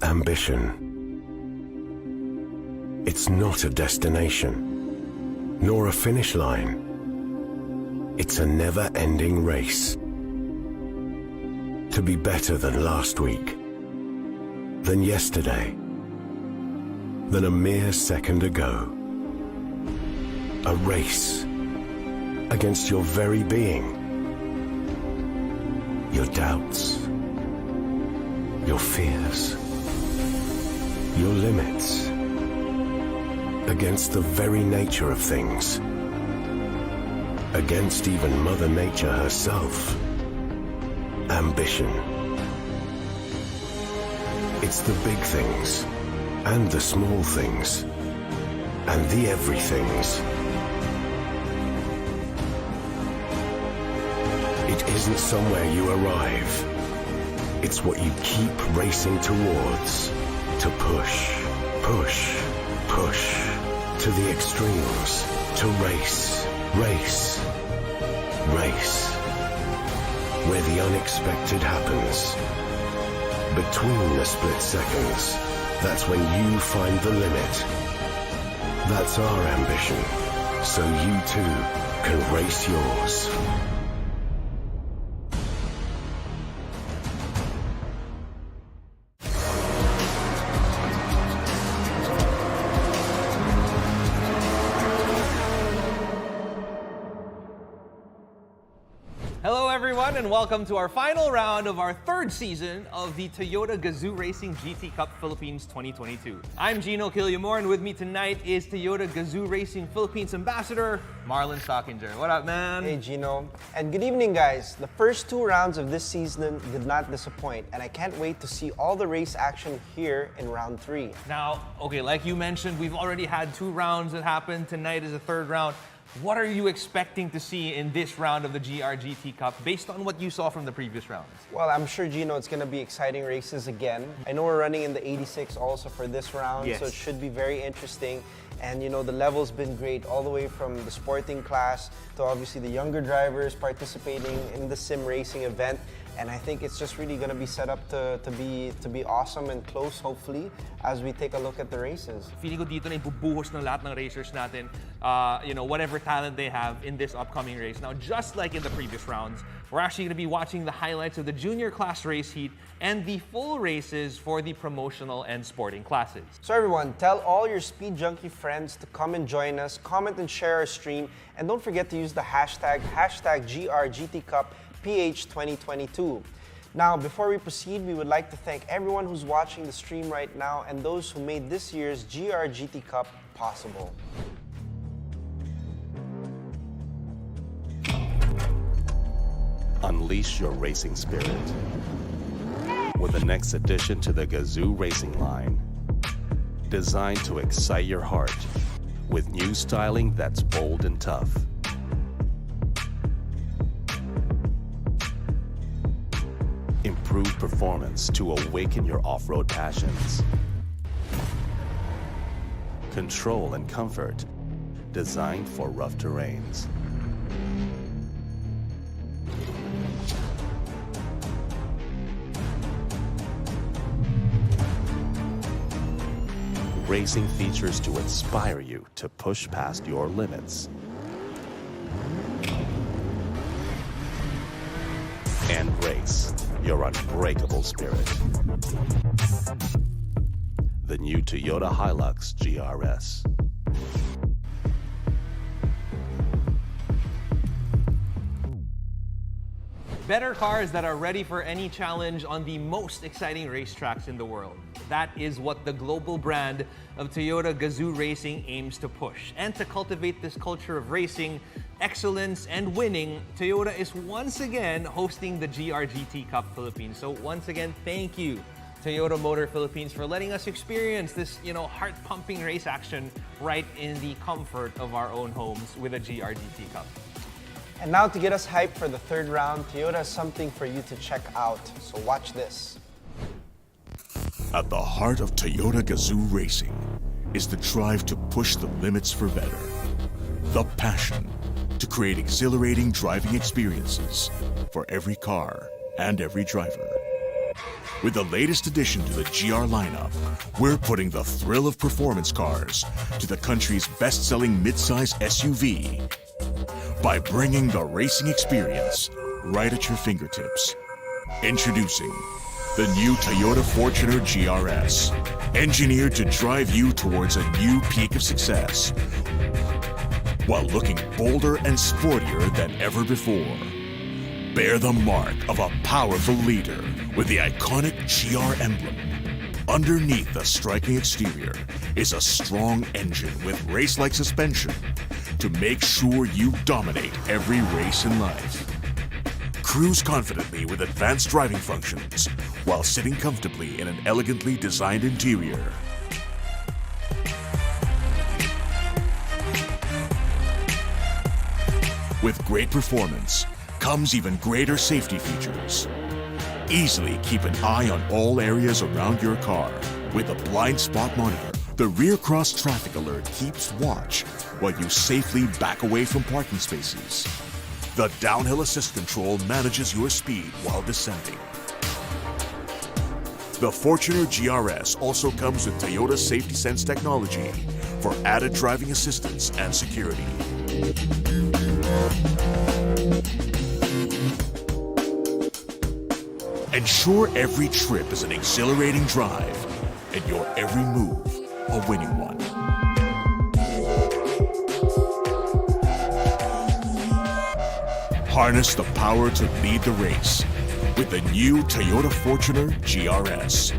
Ambition. It's not a destination, nor a finish line. It's a never-ending race. To be better than last week, than yesterday, than a mere second ago. A race against your very being, your doubts, your fears, your limits, against the very nature of things, against even Mother Nature herself. Ambition. It's the big things, and the small things, and the everythings. It isn't somewhere you arrive. It's what you keep racing towards. To push, push, push, to the extremes, to race, race, race, where the unexpected happens. Between the split seconds, that's when you find the limit. That's our ambition, so you too can race yours. Hello everyone, everyone, and welcome to our final round of our third season of the Toyota Gazoo Racing GT Cup Philippines 2022. I'm Gino Killiamore, and with me tonight is Toyota Gazoo Racing Philippines Ambassador, Marlon Stockinger. What up, man? Hey, Gino. And good evening, guys. The first two rounds of this season did not disappoint, and I can't wait to see all the race action here in round 3. Now, okay, like you mentioned, we've already had 2 rounds that happened. Tonight is the third round. What are you expecting to see in this round of the GRGT Cup based on what you saw from the previous rounds? Well, I'm sure, Gino, it's going to be exciting races again. I know we're running in the 86 also for this round, yes. So it should be very interesting. And, you know, the level's been great all the way from the sporting class to obviously the younger drivers participating in the sim racing event. And I think it's just really going to be set up to be awesome and close, hopefully, as we take a look at the races. Feeling ko dito na ibubuhos ng lahat ng racers natin, you know, whatever talent they have in this upcoming race. Now, just like in the previous rounds, we're actually going to be watching the highlights of the junior class race heat and the full races for the promotional and sporting classes. So everyone, tell all your Speed Junkie friends to come and join us, comment and share our stream, and don't forget to use the hashtag GRGTCupPH2022. Now, before we proceed, we would like to thank everyone who's watching the stream right now and those who made this year's GRGT Cup possible. Unleash your racing spirit with the next addition to the Gazoo Racing line. Designed to excite your heart with new styling that's bold and tough. Improved performance to awaken your off-road passions. Control and comfort designed for rough terrains. Racing features to inspire you to push past your limits. And race your unbreakable spirit. The new Toyota Hilux GRS. Better cars that are ready for any challenge on the most exciting racetracks in the world. That is what the global brand of Toyota Gazoo Racing aims to push. And to cultivate this culture of racing, excellence, and winning, Toyota is once again hosting the GRGT Cup Philippines. So once again, thank you, Toyota Motor Philippines, for letting us experience this, you know, heart-pumping race action right in the comfort of our own homes with a GRGT Cup. And now to get us hyped for the third round, Toyota has something for you to check out. So watch this. At the heart of Toyota Gazoo Racing is the drive to push the limits for better. The passion to create exhilarating driving experiences for every car and every driver. With the latest addition to the GR lineup, we're putting the thrill of performance cars to the country's best-selling midsize SUV by bringing the racing experience right at your fingertips. Introducing the new Toyota Fortuner GRS, engineered to drive you towards a new peak of success while looking bolder and sportier than ever before. Bear the mark of a powerful leader with the iconic GR emblem. Underneath the striking exterior is a strong engine with race-like suspension to make sure you dominate every race in life. Cruise confidently with advanced driving functions while sitting comfortably in an elegantly designed interior. With great performance comes even greater safety features. Easily keep an eye on all areas around your car. With a blind spot monitor, the rear cross traffic alert keeps watch while you safely back away from parking spaces. The downhill assist control manages your speed while descending. The Fortuner GRS also comes with Toyota Safety Sense technology for added driving assistance and security. Ensure every trip is an exhilarating drive and your every move a winning one. Harness the power to lead the race with the new Toyota Fortuner GRS.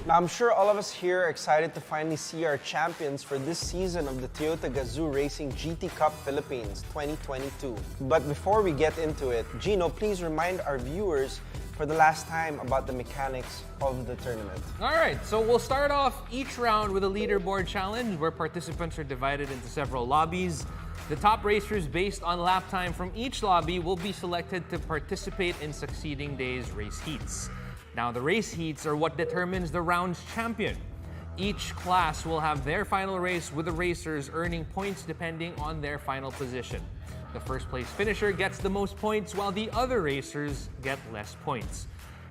Now, I'm sure all of us here are excited to finally see our champions for this season of the Toyota Gazoo Racing GT Cup Philippines 2022. But before we get into it, Gino, please remind our viewers for the last time about the mechanics of the tournament. All right, so we'll start off each round with a leaderboard challenge where participants are divided into several lobbies. The top racers based on lap time from each lobby will be selected to participate in succeeding days' race heats. Now, the race heats are what determines the round's champion. Each class will have their final race with the racers earning points depending on their final position. The first place finisher gets the most points while the other racers get less points.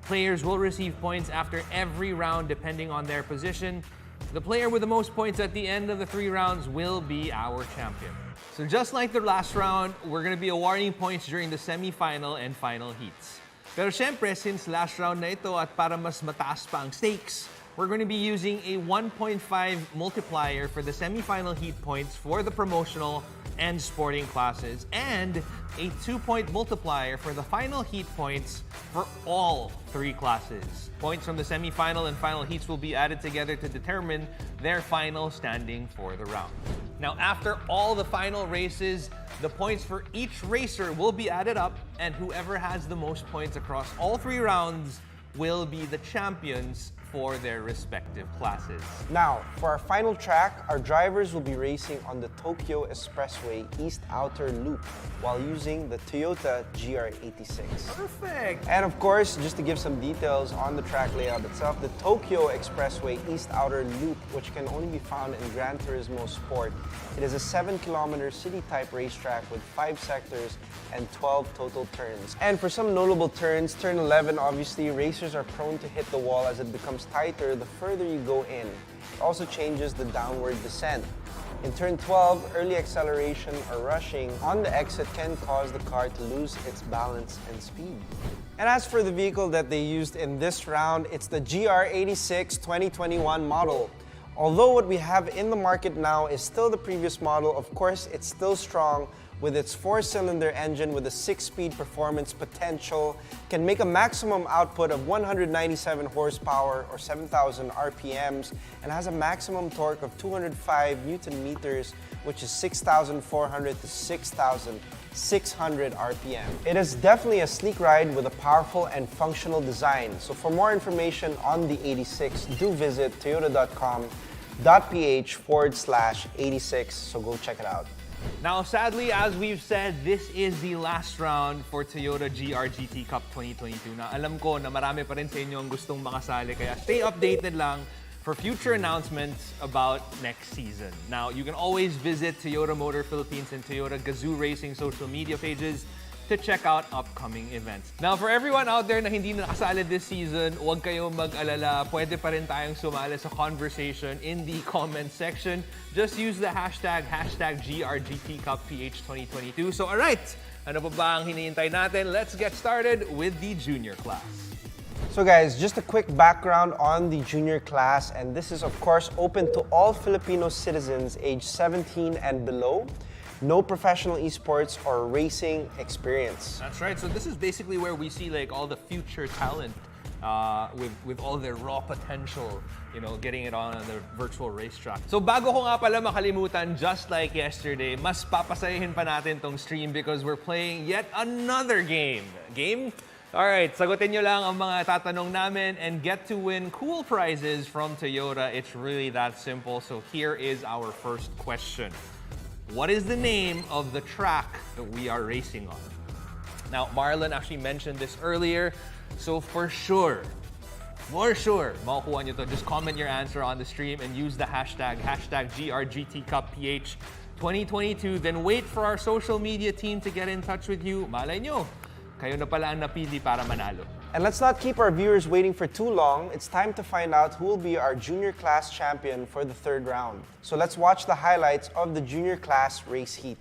Players will receive points after every round depending on their position. The player with the most points at the end of the 3 rounds will be our champion. So just like the last round, we're going to be awarding points during the semi-final and final heats. Pero syempre, since last round na ito at para mas mataas pa ang stakes, we're going to be using a 1.5 multiplier for the semi-final heat points for the promotional and sporting classes, and a 2-point multiplier for the final heat points for all 3 classes. Points from the semi-final and final heats will be added together to determine their final standing for the round. Now, after all the final races, the points for each racer will be added up, and whoever has the most points across all 3 rounds will be the champions for their respective classes. Now, for our final track, our drivers will be racing on the Tokyo Expressway East Outer Loop while using the Toyota GR86. Perfect! And of course, just to give some details on the track layout itself, the Tokyo Expressway East Outer Loop, which can only be found in Gran Turismo Sport, it is a 7-kilometer city-type racetrack with 5 sectors and 12 total turns. And for some notable turns, turn 11, obviously, racers are prone to hit the wall as it becomes tighter the further you go in. It also changes the downward descent. In turn 12, early acceleration or rushing on the exit can cause the car to lose its balance and speed. And as for the vehicle that they used in this round, it's the GR86 2021 model. Although what we have in the market now is still the previous model, of course, it's still strong with its 4-cylinder engine with a 6-speed performance potential, can make a maximum output of 197 horsepower or 7,000 RPMs, and has a maximum torque of 205 Newton meters, which is 6,400 to 6,600 RPM. It is definitely a sleek ride with a powerful and functional design. So for more information on the 86, do visit toyota.com.ph/86, so go check it out. Now, sadly, as we've said, this is the last round for Toyota GR-GT Cup 2022. Na alam ko na marami pa rin sa inyo ang gustong makasali, kaya stay updated lang for future announcements about next season. Now, you can always visit Toyota Motor Philippines and Toyota Gazoo Racing social media pages to check out upcoming events. Now, for everyone out there na hindi nakasali this season, huwag kayong mag-alala. Pwede pa rin tayong sumali sa conversation in the comment section. Just use the hashtag GRGTCupPH2022. So, alright, ano pa ba ang hinihintay natin? Let's get started with the junior class. So guys, just a quick background on the junior class, and this is of course open to all Filipino citizens aged 17 and below. No professional esports or racing experience. That's right. So this is basically where we see like all the future talent with all their raw potential, you know, getting it on the virtual racetrack. So bago ko nga pala makalimutan, just like yesterday, mas papasayahin pa natin tong stream because we're playing yet another game. Alright, sagutin nyo lang ang mga tatanong namin and get to win cool prizes from Toyota. It's really that simple. So here is our first question. What is the name of the track that we are racing on? Now, Marlon actually mentioned this earlier, so for sure, makukuha nyo to. Just comment your answer on the stream and use the hashtag GRGTCupPH2022. Then wait for our social media team to get in touch with you. Malay nyo, kayo na pala ang napili para manalo. And let's not keep our viewers waiting for too long. It's time to find out who will be our junior class champion for the 3rd round. So let's watch the highlights of the junior class race heat.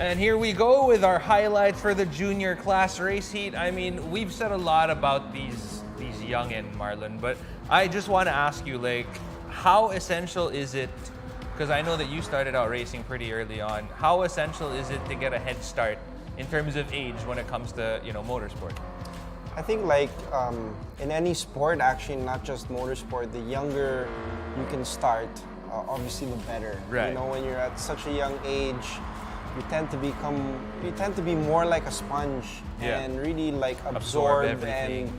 And here we go with our highlights for the junior class race heat. I mean, we've said a lot about these these youngin, Marlon. But I just want to ask you, like, how essential is it? Because I know that you started out racing pretty early on. How essential is it to get a head start in terms of age when it comes to motorsport? I think like in any sport, actually, not just motorsport, the younger you can start, obviously the better. Right. You know, when you're at such a young age, you tend to be more like a sponge and really like absorb everything.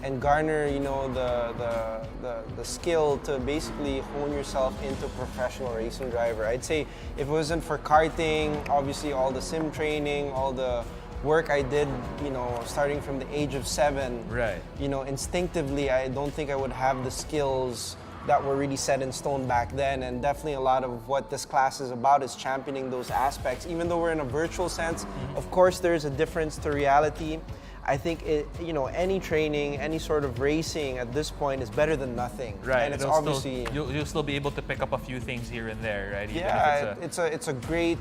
and garner, the skill to basically hone yourself into a professional racing driver. I'd say if it wasn't for karting, obviously all the sim training, all the work I did, starting from the age of 7, Right. Instinctively, I don't think I would have the skills that were really set in stone back then. And definitely a lot of what this class is about is championing those aspects. Even though we're in a virtual sense, of course, there's a difference to reality. I think any training, any sort of racing at this point is better than nothing. Right. And it's obviously you'll still be able to pick up a few things here and there, right? Even yeah, if it's a great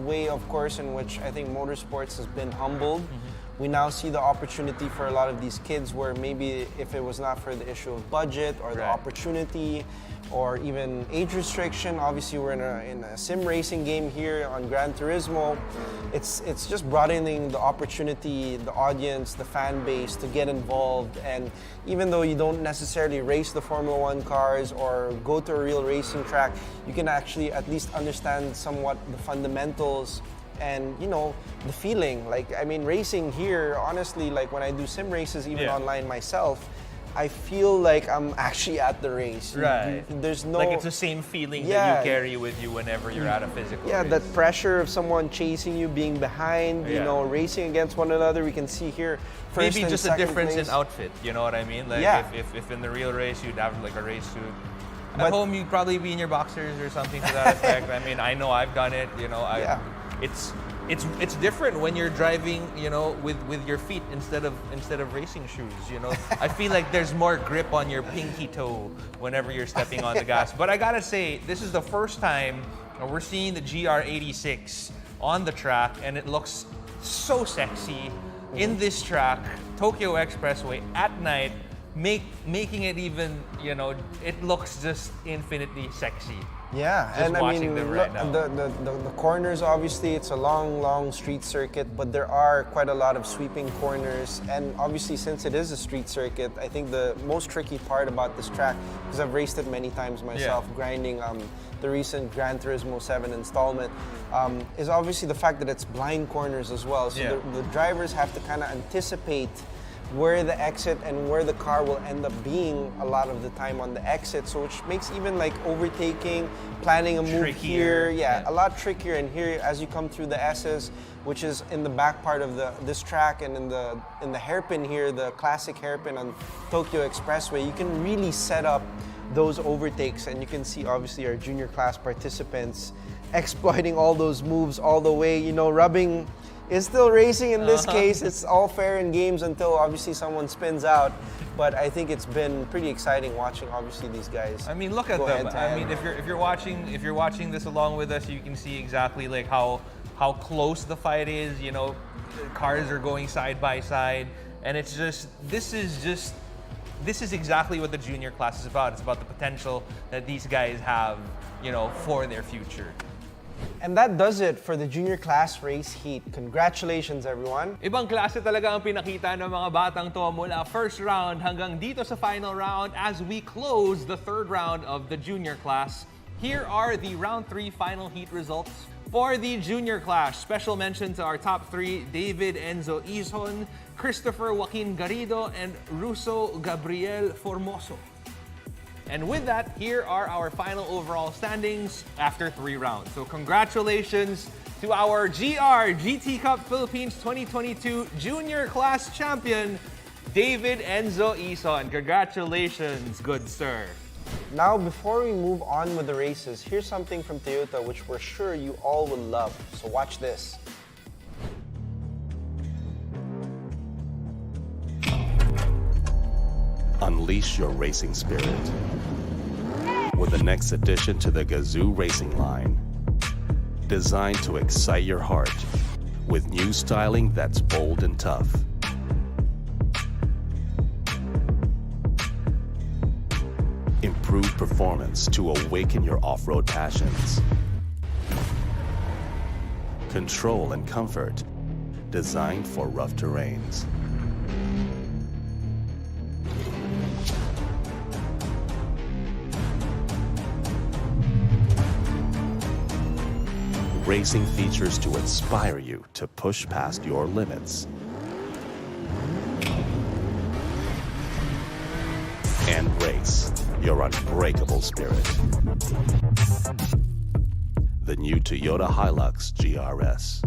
way, of course, in which I think motorsports has been humbled. We now see the opportunity for a lot of these kids where maybe if it was not for the issue of budget or the Right. opportunity or even age restriction, obviously we're in a sim racing game here on Gran Turismo. It's just broadening the opportunity, the audience, the fan base to get involved. And even though you don't necessarily race the Formula One cars or go to a real racing track, you can actually at least understand somewhat the fundamentals and the feeling. Like, I mean, racing here, honestly, like when I do sim races even online myself, I feel like I'm actually at the race. Right. There's no like it's the same feeling that you carry with you whenever you're at a physical race. that pressure of someone chasing you, being behind, racing against one another. We can see here first Maybe and just a second difference place. in outfit, you know what I mean? Like if in the real race you'd have like a race suit. At But- home you'd probably be in your boxers or something to that effect. I mean, I know I've done it, It's different when you're driving, with your feet instead of racing shoes. I feel like there's more grip on your pinky toe whenever you're stepping on the gas. But I gotta say, this is the first time we're seeing the GR86 on the track, and it looks so sexy in this track, Tokyo Expressway at night, making it even, it looks just infinitely sexy. Yeah, Just and I watching mean, them right now. the corners, obviously, it's a long street circuit, but there are quite a lot of sweeping corners. And obviously, since it is a street circuit, I think the most tricky part about this track, because I've raced it many times myself, grinding the recent Gran Turismo 7 installment, is obviously the fact that it's blind corners as well. So the drivers have to kind of anticipate where the exit and where the car will end up being a lot of the time on the exit, so which makes even like overtaking, planning a move Trickier. here, a lot trickier. And here, as you come through the S's, which is in the back part of this track, and in the hairpin here, the classic hairpin on Tokyo Expressway, you can really set up those overtakes, and you can see obviously our junior class participants exploiting all those moves all the way, rubbing. It's still racing in this case. It's all fair in games until obviously someone spins out. But I think it's been pretty exciting watching obviously these guys. I mean, look at go them. head-to-head. I mean, if you're watching this along with us, you can see exactly like how close the fight is. Cars are going side by side, and it's just this is exactly what the junior class is about. It's about the potential that these guys have, for their future. And that does it for the junior class race heat. Congratulations, everyone. Ibang klase talaga ang pinakita ng mga batang to mula first round hanggang dito sa final round as we close the third round of the junior class. Here are the round 3 final heat results. For the junior class, special mention to our top 3, David Enzo Izon, Christopher Joaquin Garrido, and Russo Gabriel Formoso. And with that, here are our final overall standings after 3 rounds. So congratulations to our GT Cup Philippines 2022 Junior Class Champion, David Enzo Izon. Congratulations, good sir. Now, before we move on with the races, here's something from Toyota which we're sure you all will love. So watch this. Unleash your racing spirit with the next addition to the Gazoo Racing line. Designed to excite your heart with new styling that's bold and tough. Unleash performance to awaken your off-road passions. Control and comfort, designed for rough terrains. Racing features to inspire you to push past your limits. And race your unbreakable spirit. The new Toyota Hilux GRS.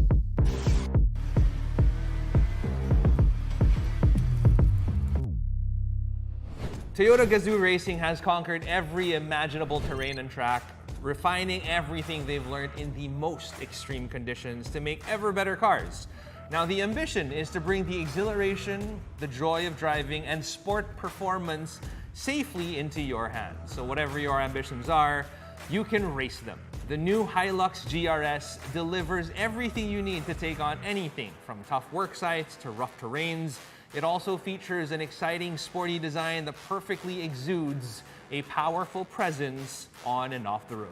Toyota Gazoo Racing has conquered every imaginable terrain and track, refining everything they've learned in the most extreme conditions to make ever better cars. Now, the ambition is to bring the exhilaration, the joy of driving, and sport performance safely into your hands. So whatever your ambitions are, you can race them. The new Hilux GRS delivers everything you need to take on anything from tough work sites to rough terrains. It also features an exciting sporty design that perfectly exudes a powerful presence on and off the road.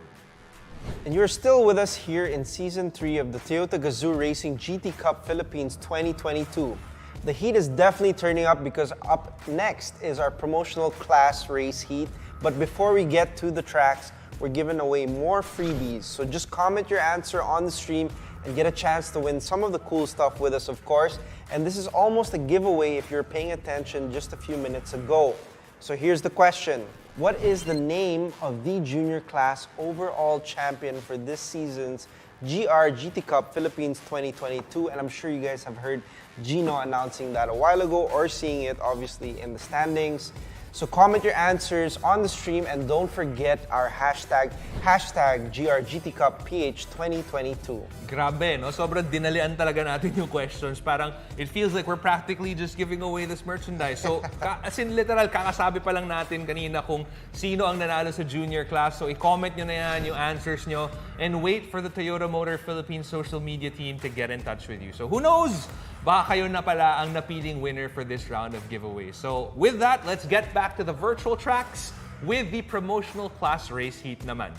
And you're still with us here in Season 3 of the Toyota Gazoo Racing GT Cup Philippines 2022. The heat is definitely turning up because up next is our promotional class race heat. But before we get to the tracks, we're giving away more freebies. So just comment your answer on the stream and get a chance to win some of the cool stuff with us, of course. And this is almost a giveaway if you're paying attention just a few minutes ago. So here's the question. What is the name of the junior class overall champion for this season's GR GT Cup Philippines 2022? And I'm sure you guys have heard Gino announcing that a while ago or seeing it obviously in the standings. So comment your answers on the stream and don't forget our hashtag GRGTCupPH 2022. Grabe, no? Sobrang dinalian talaga natin yung questions. Parang it feels like we're practically just giving away this merchandise. So, as in literal, kakasabi pa lang natin kanina kung sino ang nanalo sa junior class. So, i-comment nyo na yan yung answers nyo and wait for the Toyota Motor Philippines social media team to get in touch with you. So, who knows? Baka kayo na pala ang napiling winner for this round of giveaways. So with that, let's get back to the virtual tracks with the promotional class race heat naman.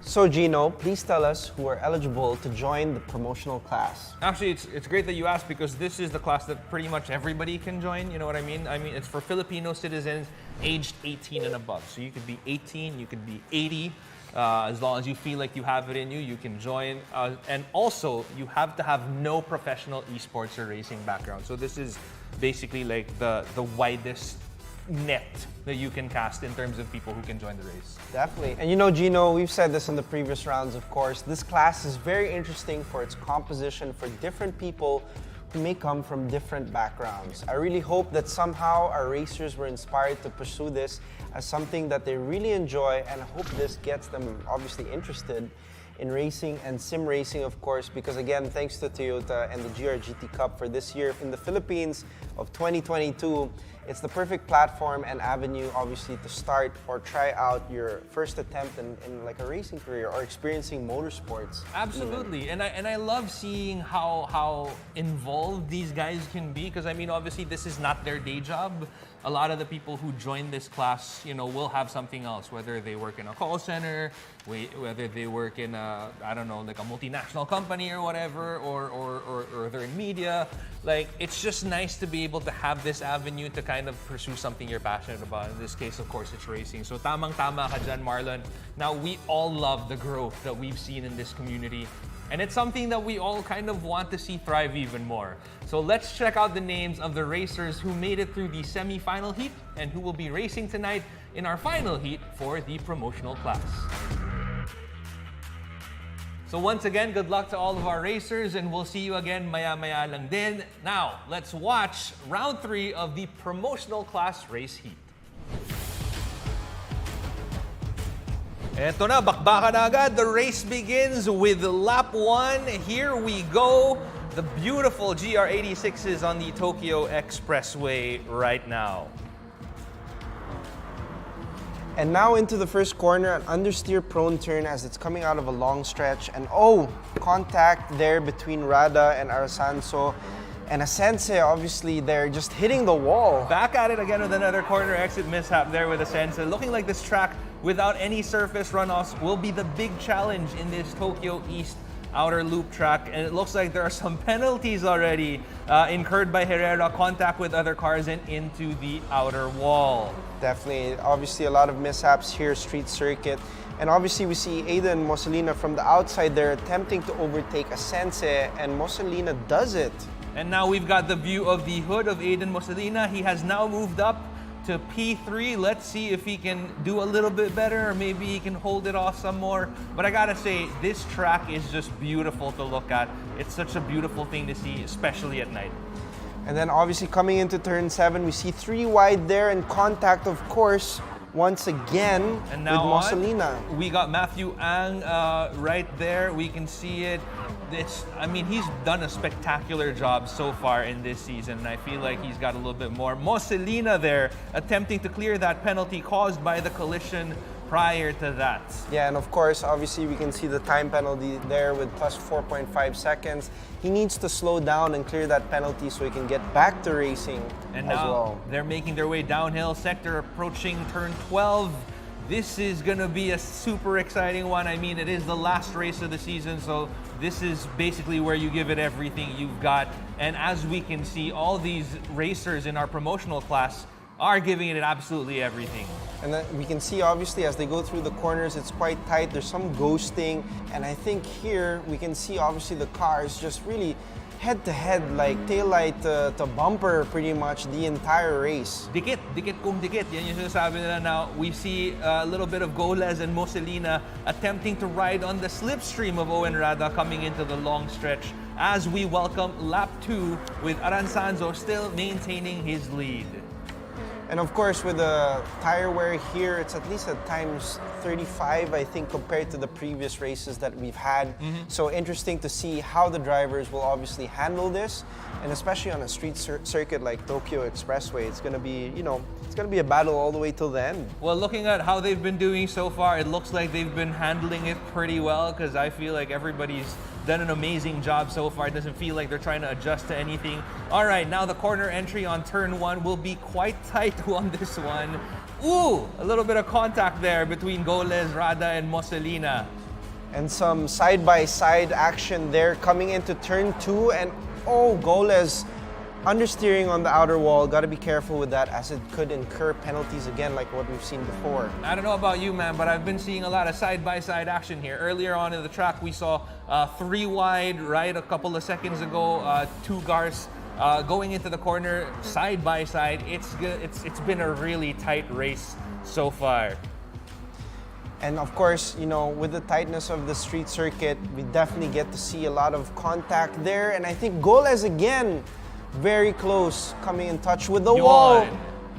So Gino, please tell us who are eligible to join the promotional class. Actually, it's great that you asked because this is the class that pretty much everybody can join. You know what I mean? I mean, it's for Filipino citizens aged 18 and above. So you could be 18, you could be 80. As long as you feel like you have it in you, you can join. And also, you have to have no professional esports or racing background. So this is basically like the widest net that you can cast in terms of people who can join the race. Definitely. And you know, Gino, we've said this in the previous rounds, of course. This class is very interesting for its composition for different people who may come from different backgrounds. I really hope that somehow our racers were inspired to pursue this as something that they really enjoy, and I hope this gets them obviously interested in racing and sim racing, of course, because again, thanks to Toyota and the GRGT Cup for this year in the Philippines of 2022, it's the perfect platform and avenue, obviously, to start or try out your first attempt in like a racing career or experiencing motorsports. Absolutely, and I love seeing how involved these guys can be, because I mean, obviously, this is not their day job. A lot of the people who join this class, you know, will have something else, whether they work in a call center, whether they work in a, I don't know, like a multinational company or whatever, or they're in media. Like, it's just nice to be able to have this avenue to kind of pursue something you're passionate about. In this case, of course, it's racing. So tamang-tama ka dyan, Marlon. Now, we all love the growth that we've seen in this community. And it's something that we all kind of want to see thrive even more. So let's check out the names of the racers who made it through the semi-final heat and who will be racing tonight in our final heat for the promotional class. So once again, good luck to all of our racers, and we'll see you again maya-maya lang din. Now, let's watch round 3 of the promotional class race heat. Eto na, bakbakan na agad. The race begins with lap 1. Here we go. The beautiful GR86s on the Tokyo Expressway right now. And now into the first corner, an understeer prone turn as it's coming out of a long stretch. And oh, contact there between Rada and Arasanso. And Asense, obviously, they're just hitting the wall. Back at it again with another corner exit mishap there with Asense. Looking like this track without any surface runoffs will be the big challenge in this Tokyo East outer loop track, and it looks like there are some penalties already incurred by Herrera, contact with other cars and into the outer wall. Definitely, obviously a lot of mishaps here, street circuit. And obviously we see Aiden and Moselina from the outside there attempting to overtake Asense, and Moselina does it. And now we've got the view of the hood of Aiden Moselina. He has now moved up to P3. Let's see if he can do a little bit better, or maybe he can hold it off some more. But I gotta say, this track is just beautiful to look at. It's such a beautiful thing to see, especially at night. And then obviously coming into turn 7, we see 3 wide there, and contact, of course, once again And now with Moselina. we got Matthew Ang right there. We can see it. I mean, he's done a spectacular job so far in this season, and I feel like he's got a little bit more. Moselina there attempting to clear that penalty caused by the collision prior to that. Yeah, and of course, obviously we can see the time penalty there with plus 4.5 seconds. He needs to slow down and clear that penalty so he can get back to racing And as now well. they're making their way downhill sector, approaching turn 12. This is gonna be a super exciting one. I mean, it is the last race of the season, so this is basically where you give it everything you've got. And as we can see, all these racers in our promotional class are giving it absolutely everything. And then we can see obviously as they go through the corners, it's quite tight. There's some ghosting, and I think here we can see obviously the cars just really head to head, like taillight to bumper pretty much the entire race. Dikit kung dikit. Yan yung sinasabi nila now. We see a little bit of Goles and Moselina attempting to ride on the slipstream of Owen Rada coming into the long stretch as we welcome lap 2 with Aranzanzo still maintaining his lead. And of course, with the tire wear here, it's at least at times 35, I think, compared to the previous races that we've had. So interesting to see how the drivers will obviously handle this, and especially on a street circuit like Tokyo Expressway, it's going to be, it's going to be a battle all the way till the end. Well, looking at how they've been doing so far, it looks like they've been handling it pretty well, because I feel like everybody's done an amazing job so far. It doesn't feel like they're trying to adjust to anything. All right, now the corner entry on turn 1 will be quite tight on this one. Ooh, a little bit of contact there between Goles, Rada, and Moselina. And some side-by-side action there coming into turn 2, and Goles understeering on the outer wall. Got to be careful with that, as it could incur penalties again like what we've seen before. I don't know about you, man, but I've been seeing a lot of side-by-side action here. Earlier on in the track, we saw 3 wide, right, a couple of seconds ago, 2 cars going into the corner side-by-side. It's been a really tight race so far. And of course, with the tightness of the street circuit, we definitely get to see a lot of contact there. And I think Goles again, very close, coming in touch with the wall.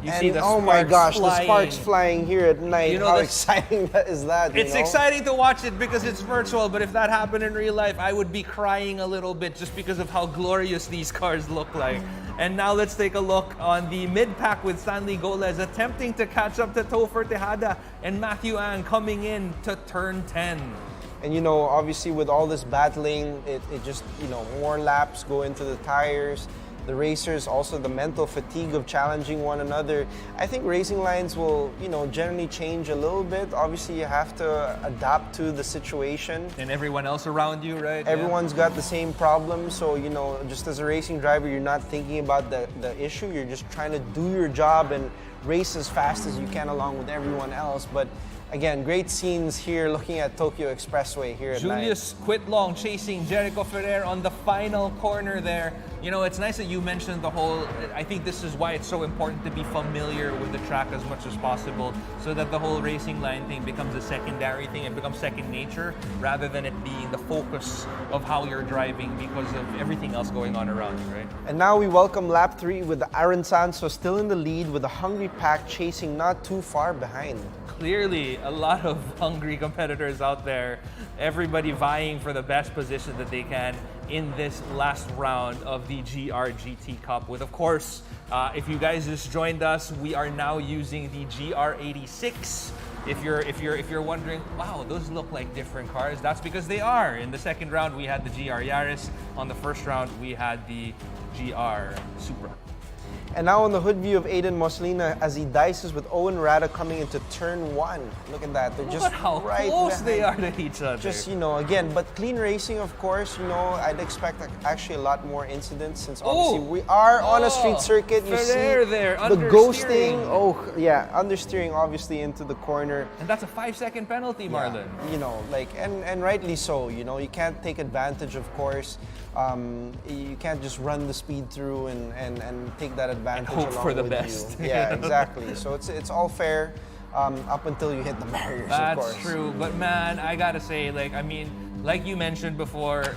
You see the oh my gosh, flying. the sparks flying here at night. How exciting is that? It's exciting to watch it because it's virtual, but if that happened in real life, I would be crying a little bit just because of how glorious these cars look like. And now let's take a look on the mid-pack with Stanley Goles attempting to catch up to Topher Tejada and Matthew Ang coming in to turn 10. And obviously with all this battling, it just, more laps go into the tires. The racers, also the mental fatigue of challenging one another. I think racing lines will, generally change a little bit. Obviously, you have to adapt to the situation. And everyone else around you, right? Everyone's got the same problem. So, just as a racing driver, you're not thinking about the issue. You're just trying to do your job and race as fast as you can along with everyone else. But again, great scenes here looking at Tokyo Expressway here at night. Julius Quitlong chasing Jericho Ferrer on the final corner there. It's nice that you mentioned the whole, I think this is why it's so important to be familiar with the track as much as possible, so that the whole racing line thing becomes a secondary thing. It becomes second nature rather than it being the focus of how you're driving because of everything else going on around you, right? And now we welcome lap 3 with Aranzanzo still in the lead with a hungry pack chasing not too far behind. Clearly, a lot of hungry competitors out there. Everybody vying for the best position that they can in this last round of the GRGT Cup. With, of course, if you guys just joined us, we are now using the GR86. If you're wondering, wow, those look like different cars, that's because they are. In the second round, we had the GR Yaris. On the first round, we had the GR Supra. And now on the hood view of Aiden Moslina as he dices with Owen Rada coming into turn 1. Look at that. They're Look just at how right close they are behind. to each other. Just, again, but clean racing, of course, I'd expect actually a lot more incidents since obviously we are on a street circuit. You see there, the ghosting. Oh, yeah, understeering obviously into the corner. And that's a 5-second penalty, Marlon. And rightly so, you can't take advantage, of course. You can't just run the speed through and take that advantage hope along for the with best. you. Yeah, exactly. So it's all fair up until you hit the barriers, of course. That's true. But man, I gotta say, like you mentioned before,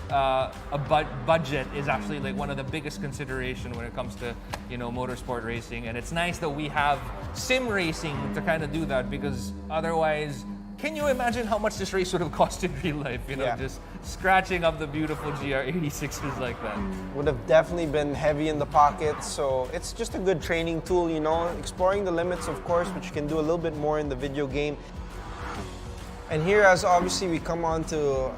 budget is actually like one of the biggest consideration when it comes to motorsport racing, and it's nice that we have sim racing to kind of do that, because otherwise, can you imagine how much this race would have cost in real life? Just scratching up the beautiful GR86s like that. Would have definitely been heavy in the pockets. So it's just a good training tool, exploring the limits, of course, which you can do a little bit more in the video game. And here, as obviously we come on to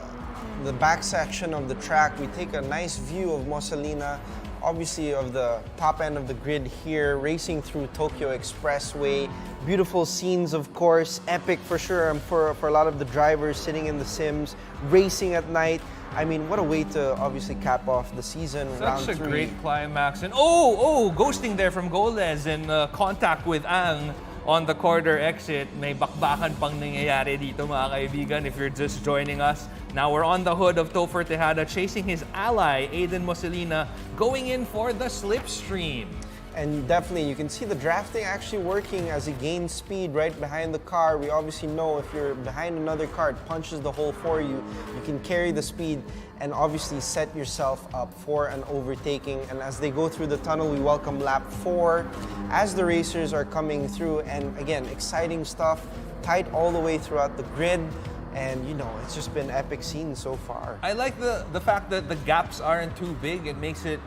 the back section of the track, we take a nice view of Mosalina, obviously of the top end of the grid here, racing through Tokyo Expressway. Beautiful scenes, of course, epic for sure for a lot of the drivers sitting in the sims, racing at night. I mean, what a way to obviously cap off the season. Such a great climax. And ghosting there from Goles and contact with Ang on the corner exit. May bakbakan pang nangyayari dito, mga kaibigan, if you're just joining us. Now we're on the hood of Topher Tejada chasing his ally, Aiden Moselina, going in for the slipstream. And definitely, you can see the drafting actually working as he gains speed right behind the car. We obviously know if you're behind another car, it punches the hole for you. You can carry the speed and obviously set yourself up for an overtaking. And as they go through the tunnel, we welcome lap 4 as the racers are coming through. And again, exciting stuff, tight all the way throughout the grid. And it's just been epic scenes so far. I like the fact that the gaps aren't too big. It makes it,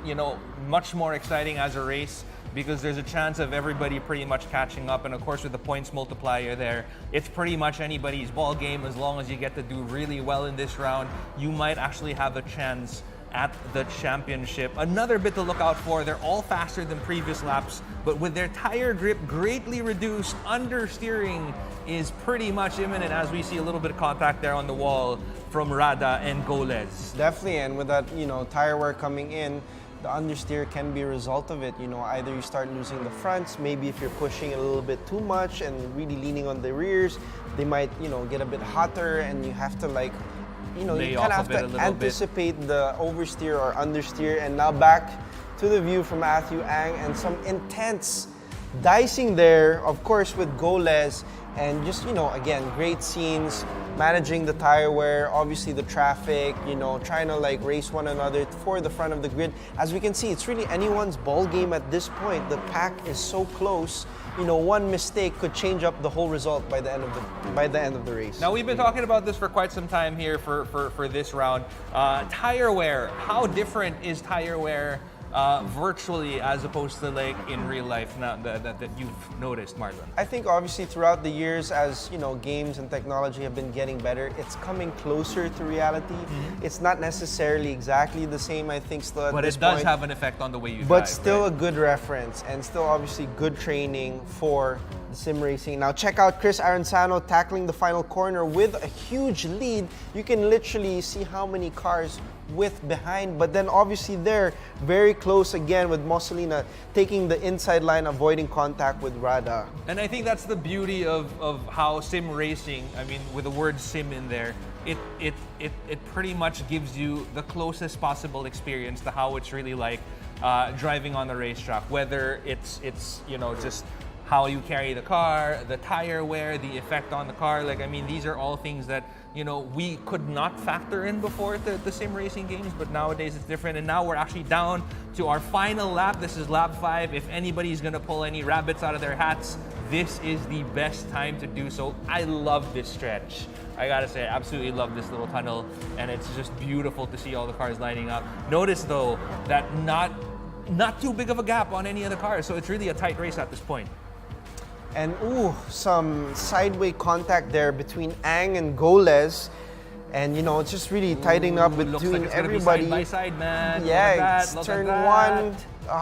much more exciting as a race, because there's a chance of everybody pretty much catching up. And of course, with the points multiplier there, it's pretty much anybody's ball game. As long as you get to do really well in this round, you might actually have a chance at the championship. Another bit to look out for, they're all faster than previous laps, but with their tire grip greatly reduced, understeering is pretty much imminent, as we see a little bit of contact there on the wall from Rada and Goles. Definitely, and with that, tire wear coming in, the understeer can be a result of it. Either you start losing the fronts, maybe if you're pushing a little bit too much and really leaning on the rears, they might, get a bit hotter, and you have to you kind of have to anticipate the oversteer or understeer. And now back to the view from Matthew Ang and some intense dicing there, of course, with Goles. And just, again, great scenes, managing the tire wear, obviously the traffic, trying to race one another for the front of the grid. As we can see, it's really anyone's ball game at this point. The pack is so close. One mistake could change up the whole result by the end of the race. Now, we've been talking about this for quite some time here for this round. Tire wear, how different is tire wear virtually as opposed to in real life now that you've noticed, Marlon? I think obviously throughout the years, as games and technology have been getting better, it's coming closer to reality. Mm-hmm. It's not necessarily exactly the same, I think, still at but this point. But it does point, have an effect on the way you drive. But still a good reference, and still obviously good training for the sim racing. Now check out Chris Aranzano tackling the final corner with a huge lead. You can literally see how many cars with behind, but then obviously they're very close again with Moselina taking the inside line, avoiding contact with Rada. And I think that's the beauty of how sim racing, I mean, with the word sim in there, it pretty much gives you the closest possible experience to how it's really like driving on the racetrack, whether it's just how you carry the car, the tire wear, the effect on the car. These are all things that we could not factor in before the sim racing games, but nowadays it's different. And now we're actually down to our final lap. This is lap 5. If anybody's gonna pull any rabbits out of their hats, this is the best time to do so. I love this stretch. I gotta say, I absolutely love this little tunnel, and it's just beautiful to see all the cars lining up. Notice though that not too big of a gap on any of the cars, so it's really a tight race at this point. And some sideway contact there between Ang and Goles. And it's just really tightening up between looks like it's everybody. Gonna be side by side, man. Yeah, it's turn 1.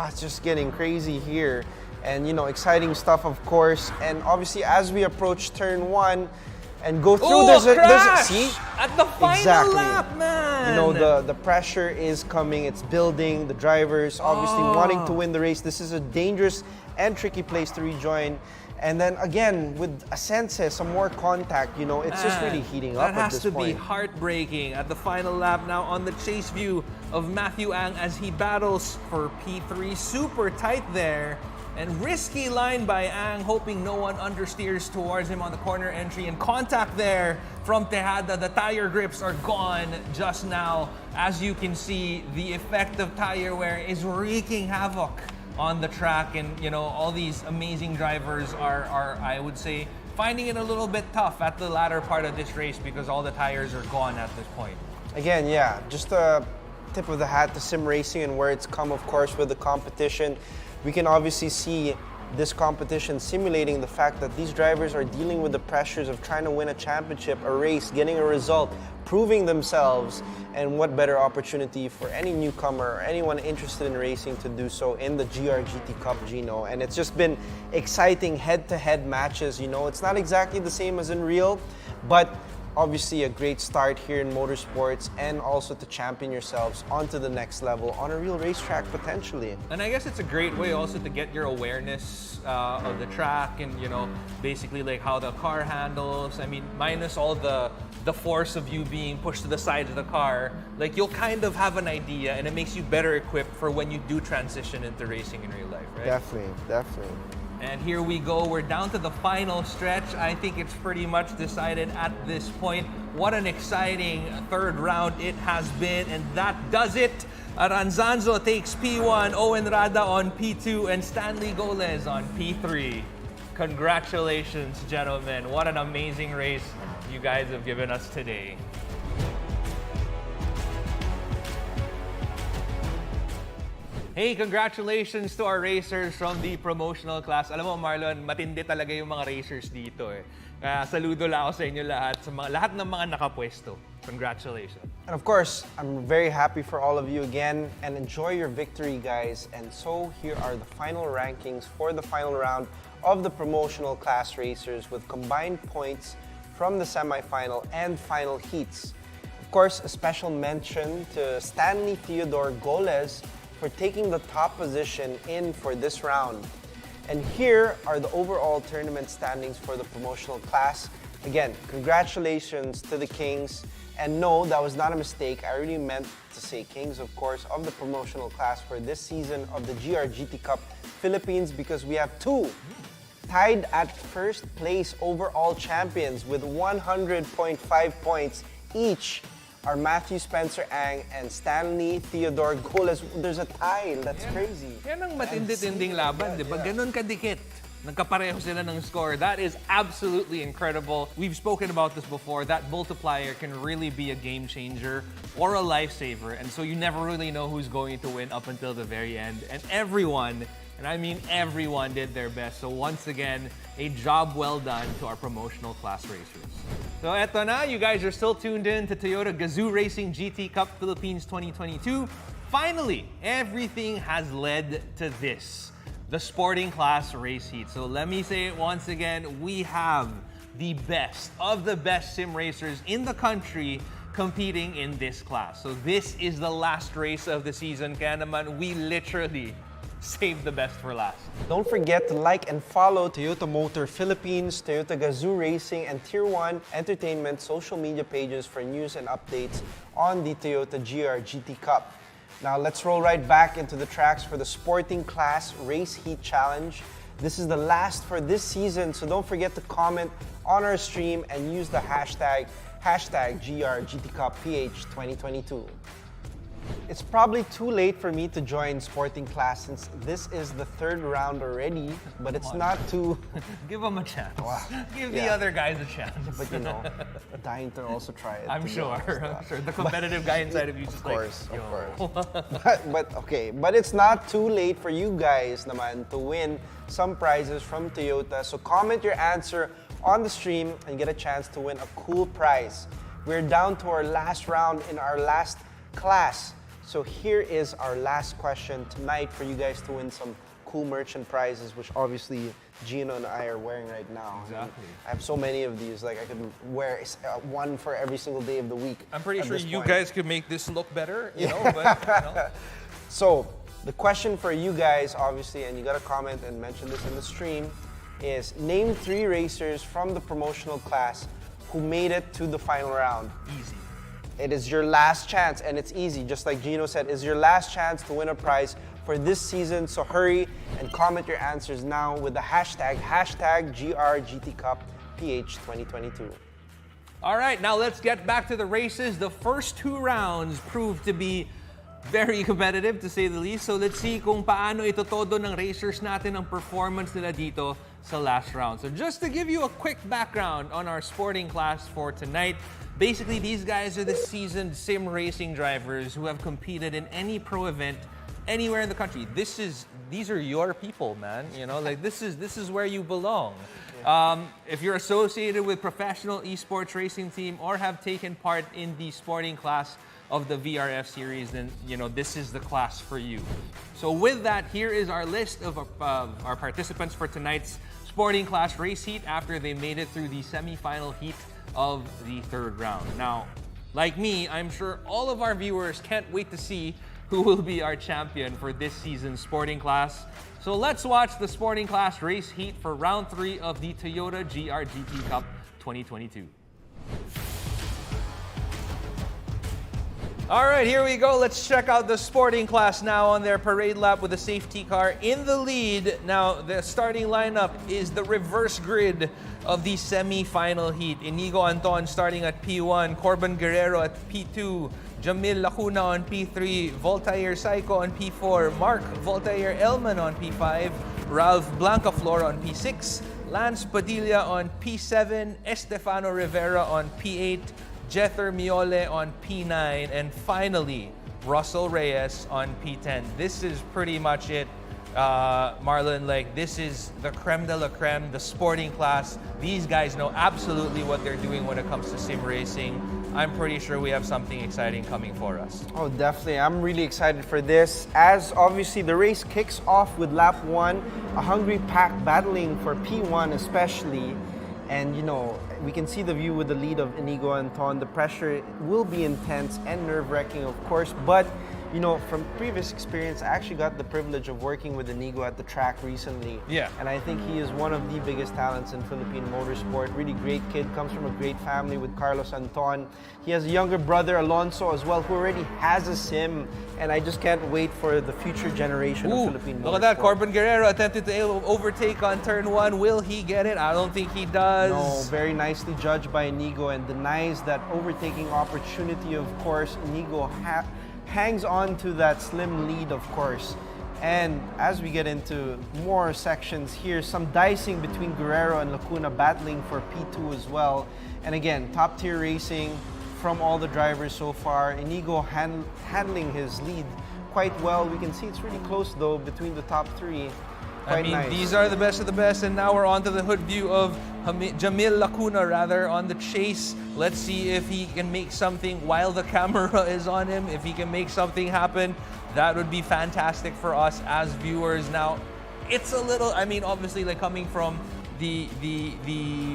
it's just getting crazy here. And, you know, exciting stuff, of course. And obviously, as we approach turn 1 and go through, Oh, there's a crash! see? At the final lap, man! You know, the pressure is coming, it's building, the drivers obviously wanting to win the race. This is a dangerous and tricky place to rejoin. And then again, with Asense, some more contact, you know, it's just really heating up at this point. That has to be heartbreaking at the final lap now on the chase view of Matthew Ang as he battles for P3. Super tight there. And risky line by Ang, hoping no one understeers towards him on the corner entry. And contact there from Tejada. The tire grips are gone just now. As you can see, the effect of tire wear is wreaking havoc on the track. And, you know, all these amazing drivers are I would say, finding it a little bit tough at the latter part of this race because all the tires are gone at this point. Again, yeah, just a tip of the hat to sim racing and where it's come, of course, with the competition. We can obviously see this competition simulating the fact that these drivers are dealing with the pressures of trying to win a championship, a race, getting a result, proving themselves, and what better opportunity for any newcomer or anyone interested in racing to do so in the GRGT Cup, Gino. And it's just been exciting head-to-head matches. You know, it's not exactly the same as in Real, but obviously a great start here in motorsports and also to champion yourselves onto the next level on a real racetrack potentially. And I guess it's a great way also to get your awareness of the track and, you know, basically like how the car handles. I mean, minus all the force of you being pushed to the side of the car, like you'll kind of have an idea and it makes you better equipped for when you do transition into racing in real life, right? Definitely, definitely. And here we go, we're down to the final stretch. I think it's pretty much decided at this point. What an exciting third round it has been, and that does it. Aranzanzo takes P1, Owen Rada on P2, and Stanley Goles on P3. Congratulations, gentlemen. What an amazing race you guys have given us today. Hey, congratulations to our racers from the promotional class. Alam mo, Marlon, matindi talaga yung mga racers dito eh. Kaya saludo lang ako sa inyo lahat, lahat ng mga nakapwesto. Congratulations. And of course, I'm very happy for all of you again, and enjoy your victory, guys. And so here are the final rankings for the final round of the promotional class racers with combined points from the semifinal and final heats. Of course, a special mention to Stanley Theodore Goles for taking the top position in for this round. And here are the overall tournament standings for the promotional class. Again, congratulations to the Kings. And no, that was not a mistake. I really meant to say Kings, of course, of the promotional class for this season of the GRGT Cup Philippines, because we have two tied at first place overall champions with 100.5 points each. Are Matthew Spencer Ang and Stanley Theodore Goles. There's a tie. That's crazy. Yan ang matindi-tinding laban, di ba? Ganun kadikit. Nagkapareho sila ng score. That is absolutely incredible. We've spoken about this before. That multiplier can really be a game changer or a lifesaver. And so you never really know who's going to win up until the very end. And everyone, and I mean everyone, did their best. So once again, a job well done to our promotional class racers. So eto na, you guys are still tuned in to Toyota Gazoo Racing GT Cup Philippines 2022. Finally, everything has led to this, the sporting class race heat. So let me say it once again, we have the best of the best sim racers in the country competing in this class. So this is the last race of the season. Kaya naman, we literally save the best for last. Don't forget to like and follow Toyota Motor Philippines, Toyota Gazoo Racing, and Tier 1 Entertainment social media pages for news and updates on the Toyota GRGT Cup. Now let's roll right back into the tracks for the Sporting Class Race Heat Challenge. This is the last for this season, so don't forget to comment on our stream and use the hashtag GRGTCupPH 2022. It's probably too late for me to join Sporting Class since this is the third round already, but it's not too... Give them a chance. Wow. Give the other guys a chance. But you know, dying to also try it. I'm sure. The competitive guy inside of you just Of course. Yo. But it's not too late for you guys naman to win some prizes from Toyota. So comment your answer on the stream and get a chance to win a cool prize. We're down to our last round in our last class. So here is our last question tonight for you guys to win some cool merch and prizes, which obviously Gino and I are wearing right now. Exactly. I have so many of these, like I could wear one for every single day of the week. I'm pretty at sure this you point. guys could make this look better, you know, but you know. So the question for you guys, obviously, and you got to comment and mention this in the stream, is name 3 racers from the promotional class who made it to the final round. Easy. It is your last chance, and it's easy, just like Gino said, it's your last chance to win a prize for this season. So hurry and comment your answers now with the hashtag GRGTCupPH2022. All right, now let's get back to the races. The first 2 rounds proved to be very competitive, to say the least. So let's see kung paano itotodo ng racers natin ang performance nila dito sa last round. So just to give you a quick background on our sporting class for tonight, basically these guys are the seasoned sim racing drivers who have competed in any pro event anywhere in the country. These are your people, man. You know, like this is where you belong. If you're associated with professional esports racing team or have taken part in the sporting class of the VRF series, then you know this is the class for you. So with that, here is our list of our participants for tonight's sporting class race heat after they made it through the semi-final heat of the 3rd round. Now, like me, I'm sure all of our viewers can't wait to see who will be our champion for this season's sporting class. So let's watch the sporting class race heat for round 3 of the Toyota GRGT Cup 2022. All right, here we go. Let's check out the sporting class now on their parade lap with the safety car in the lead. Now, the starting lineup is the reverse grid of the semi-final heat. Inigo Anton starting at P1, Corban Guerrero at P2, Jamil Lacuna on P3, Voltaire Psycho on P4, Mark Voltaire Elman on P5, Ralph Blancaflor on P6, Lance Padilla on P7, Estefano Rivera on P8, Jether Miole on P9, and finally, Russell Reyes on P10. This is pretty much it, Marlon. Like, this is the creme de la creme, the sporting class. These guys know absolutely what they're doing when it comes to sim racing. I'm pretty sure we have something exciting coming for us. Oh, definitely. I'm really excited for this. As obviously the race kicks off with lap 1, a hungry pack battling for P1 especially. And you know, we can see the view with the lead of Inigo Anton. The pressure will be intense and nerve-wracking, of course, but you know, from previous experience, I actually got the privilege of working with Inigo at the track recently. Yeah. And I think he is one of the biggest talents in Philippine motorsport. Really great kid, comes from a great family with Carlos Anton. He has a younger brother, Alonso, as well, who already has a sim. And I just can't wait for the future generation of Philippine motorsport. Look at that, Corban Guerrero attempted to overtake on turn 1. Will he get it? I don't think he does. No, very nicely judged by Inigo and denies that overtaking opportunity, of course. Inigo hangs on to that slim lead, of course. And as we get into more sections here, some dicing between Guerrero and Lacuna battling for P2 as well. And again, top tier racing from all the drivers so far. Inigo handling his lead quite well. We can see it's really close though between the top 3. I mean, nice. These are the best of the best, and now we're on to the hood view of Jamil Lacuna, rather, on the chase. Let's see if he can make something while the camera is on him. If he can make something happen, that would be fantastic for us as viewers. Now, it's a little, I mean, obviously, like coming from the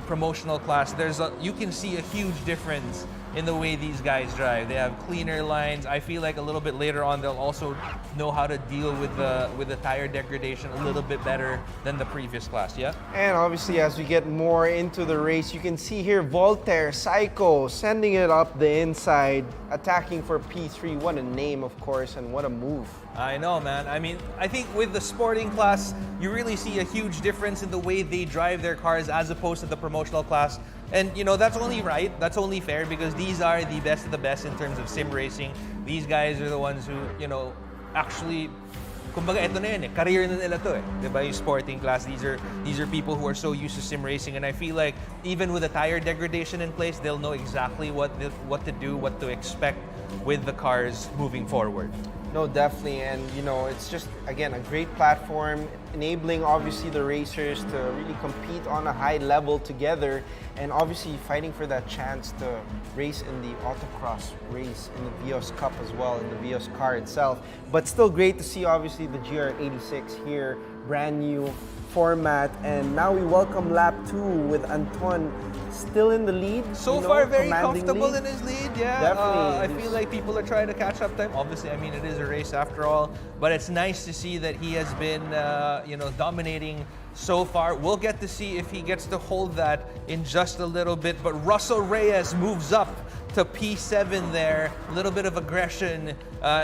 promotional class, you can see a huge difference in the way these guys drive. They have cleaner lines. I feel like a little bit later on they'll also know how to deal with the tire degradation a little bit better than the previous class, yeah? And obviously as we get more into the race, you can see here Voltaire Psycho sending it up the inside, attacking for P3. What a name, of course, and what a move. I know, man. I mean, I think with the sporting class, you really see a huge difference in the way they drive their cars as opposed to the promotional class. And, you know, that's only right. That's only fair because these are the best of the best in terms of sim racing. These guys are the ones who, you know, actually, kumbaga, ito na yun eh. Career na nila to eh. Diba, yung sporting class, these are people who are so used to sim racing. And I feel like even with the tire degradation in place, they'll know exactly what to do, what to expect with the cars moving forward. No, definitely, and you know, it's just again a great platform, enabling obviously the racers to really compete on a high level together, and obviously fighting for that chance to race in the autocross race in the Vios Cup as well, in the Vios car itself. But still great to see obviously the GR86 here, brand new format, and now we welcome lap 2 with Anton still in the lead. So you know, far, very commanding comfortable lead. in his lead, yeah. Definitely. I feel like people are trying to catch up time. Obviously, I mean, it is a race after all, but it's nice to see that he has been, dominating so far. We'll get to see if he gets to hold that in just a little bit, but Russell Reyes moves up to P7 there. A little bit of aggression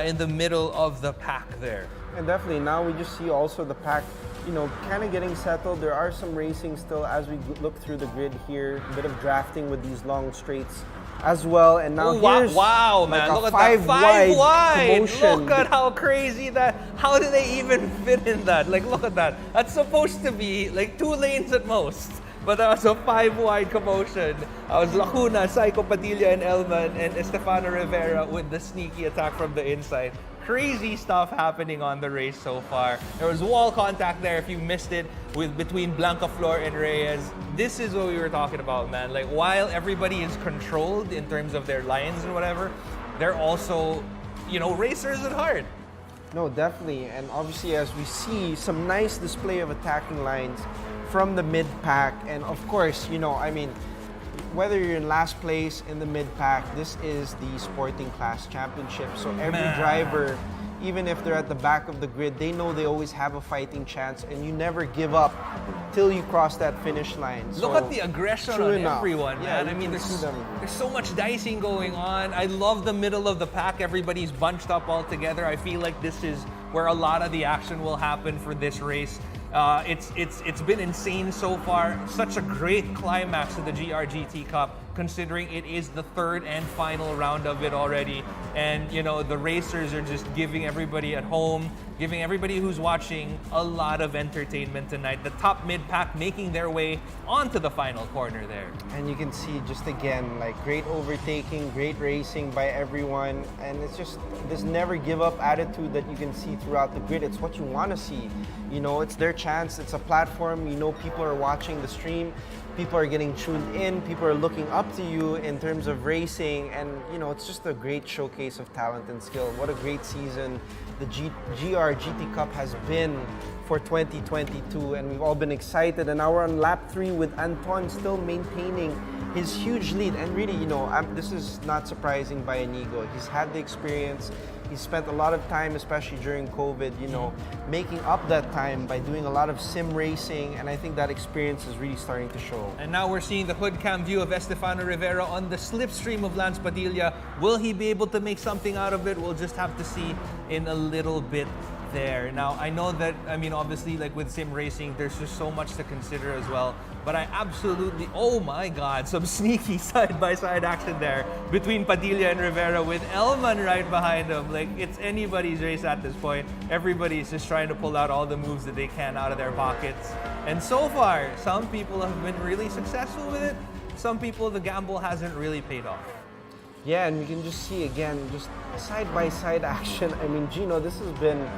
in the middle of the pack there. And definitely, now we just see also the pack, you know, kind of getting settled. There are some racing still as we look through the grid here. A bit of drafting with these long straights as well. And now here's wow, like man, a look at five that. 5 wide. commotion. Look at how crazy that. How do they even fit in that? Like, look at that. That's supposed to be like 2 lanes at most. But that was a 5 wide commotion. I was Lacuna, Psycho Padilla, and Elman, and Estefano Rivera with the sneaky attack from the inside. Crazy stuff happening on the race so far. There was wall contact there if you missed it between Blancaflor and Reyes. This is what we were talking about, man. Like, while everybody is controlled in terms of their lines and whatever, they're also, racers at heart. No, definitely. And obviously, as we see some nice display of attacking lines from the mid-pack. And of course, whether you're in last place in the mid-pack, this is the Sporting Class Championship. So every driver, even if they're at the back of the grid, they know they always have a fighting chance, and you never give up till you cross that finish line. Look at the aggression on everyone, yeah, man. I mean, there's so much dicing going on. I love the middle of the pack. Everybody's bunched up all together. I feel like this is where a lot of the action will happen for this race. It's been insane so far. Such a great climax to the GRGT Cup, considering it is the 3rd and final round of it already. And the racers are just giving everybody at home, giving everybody who's watching a lot of entertainment tonight. The top mid-pack making their way onto the final corner there. And you can see just again, like, great overtaking, great racing by everyone. And it's just this never give up attitude that you can see throughout the grid. It's what you want to see. It's their chance. It's a platform. People are watching the stream. People are getting tuned in. People are looking up to you in terms of racing. And, it's just a great showcase of talent and skill. What a great season the GRGT Cup has been for 2022. And we've all been excited. And now we're on lap 3 with Anton still maintaining his huge lead. And really, this is not surprising by Inigo. He's had the experience. He's spent a lot of time, especially during COVID, making up that time by doing a lot of sim racing, and I think that experience is really starting to show. And now we're seeing the hood cam view of Estefano Rivera on the slipstream of Lance Padilla. Will he be able to make something out of it? We'll just have to see in a little bit there. Now, I know that, obviously, like with sim racing, there's just so much to consider as well. But I absolutely, oh my God, some sneaky side-by-side action there between Padilla and Rivera with Elman right behind him. Like, it's anybody's race at this point. Everybody's just trying to pull out all the moves that they can out of their pockets. And so far, some people have been really successful with it. Some people, the gamble hasn't really paid off. Yeah, and you can just see, again, just side-by-side action. Gino, this has been